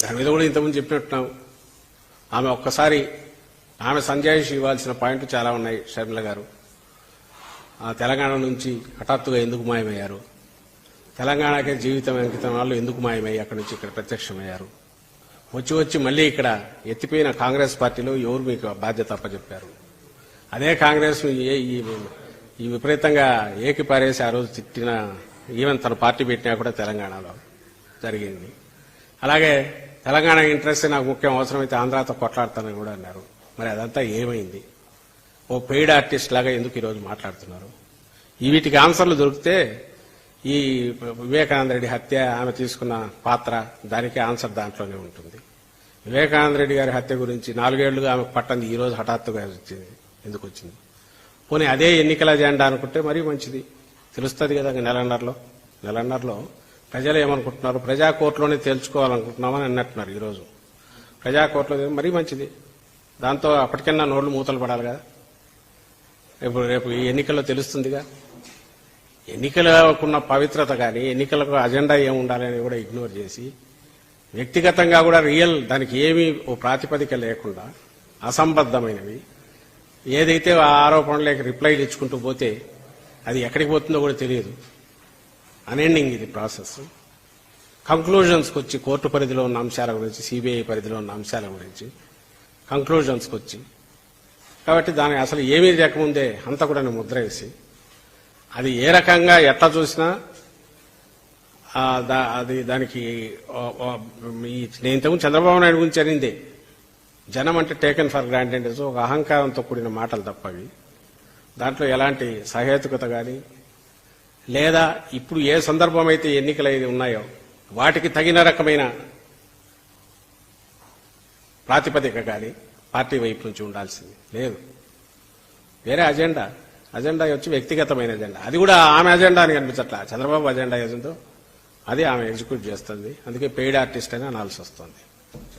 దాని మీద కూడా ఇంతకుముందు చెప్పినట్టున్నాం. ఆమె ఒక్కసారి ఆమె సంజాయిషి ఇవ్వాల్సిన పాయింట్లు చాలా ఉన్నాయి. షర్మిల గారు తెలంగాణ నుంచి హఠాత్తుగా ఎందుకు మాయమయ్యారు, తెలంగాణకే జీవితం అంకితం వాళ్ళు ఎందుకు మాయమయ్యి అక్కడి నుంచి ఇక్కడ ప్రత్యక్షమయ్యారు, వచ్చి మళ్ళీ ఇక్కడ ఎత్తిపోయిన కాంగ్రెస్ పార్టీలో ఎవరు మీకు బాధ్యత అప్పచెప్పారు, అదే కాంగ్రెస్ ఈ విపరీతంగా ఏకిపారేసి ఆ రోజు తిట్టిన ఈవెన్ తన పార్టీ పెట్టినా కూడా తెలంగాణలో జరిగింది. అలాగే తెలంగాణ ఇంట్రెస్ట్ నాకు ముఖ్యం, అవసరమైతే ఆంధ్రాతో కొట్లాడతానని కూడా అన్నారు. మరి అదంతా ఏమైంది? ఓ పెయిడ్ ఆర్టిస్ట్ లాగా ఎందుకు ఈరోజు మాట్లాడుతున్నారు? వీటికి ఆన్సర్లు దొరికితే ఈ వివేకానంద రెడ్డి హత్య, ఆమె తీసుకున్న పాత్ర, దానికి ఆన్సర్ దాంట్లోనే ఉంటుంది. వివేకానంద రెడ్డి గారి హత్య గురించి 4 ఏళ్లుగా ఆమెకు పట్టంది, ఈ రోజు హఠాత్తుగా వచ్చింది. ఎందుకు వచ్చింది? పోనీ అదే ఎన్నికల అజెండా అనుకుంటే మరీ మంచిది, తెలుస్తుంది కదా. నెలన్నరలో ప్రజలు ఏమనుకుంటున్నారు, ప్రజా కోర్టులోనే తేల్చుకోవాలనుకుంటున్నామని అన్నట్టున్నారు. ఈరోజు ప్రజా కోర్టులో మరీ మంచిది. దాంతో అప్పటికన్నా నోళ్లు మూతలు పడాలి కదా. రేపు ఈ ఎన్నికల్లో తెలుస్తుందిగా. ఎన్నికలకున్న పవిత్రత కానీ, ఎన్నికలకు అజెండా ఏముండాలని కూడా ఇగ్నోర్ చేసి, వ్యక్తిగతంగా కూడా రియల్ దానికి ఏమీ ఓ ప్రాతిపదిక లేకుండా అసంబద్ధమైనవి ఏదైతే ఆ ఆరోపణలకు రిప్లైలు ఇచ్చుకుంటూ పోతే అది ఎక్కడికి పోతుందో కూడా తెలియదు. అనెండింగ్ ఇది ప్రాసెస్. కంక్లూజన్స్కి వచ్చి కోర్టు పరిధిలో ఉన్న అంశాల గురించి, సిబిఐ పరిధిలో ఉన్న అంశాల గురించి కంక్లూజన్స్కి వచ్చి, కాబట్టి దానికి అసలు ఏమీ లేకముందే అంతా కూడా ముద్ర వేసి, అది ఏ రకంగా ఎట్లా చూసినా అది దానికి నేను ఇంతకుముందు చంద్రబాబు నాయుడు గురించి అనిందే, జనం అంటే టేకెన్ ఫర్ గ్రాంటెడ్, ఒక అహంకారంతో కూడిన మాటలు తప్పవి. దాంట్లో ఎలాంటి సహేతుకత కానీ, లేదా ఇప్పుడు ఏ సందర్భం అయితే ఎన్నికలు ఉన్నాయో వాటికి తగిన రకమైన ప్రాతిపదిక కానీ పార్టీ వైపు నుంచి ఉండాల్సింది లేదు. వేరే అజెండా వచ్చి వ్యక్తిగతమైన అజెండా, అది కూడా ఆమె అజెండా అని కనిపించట్లా. చంద్రబాబు అజెండా ఏదో అది ఆమె ఎగ్జిక్యూట్ చేస్తుంది. అందుకే పెయిడ్ ఆర్టిస్ట్ అని అనాల్సి వస్తుంది.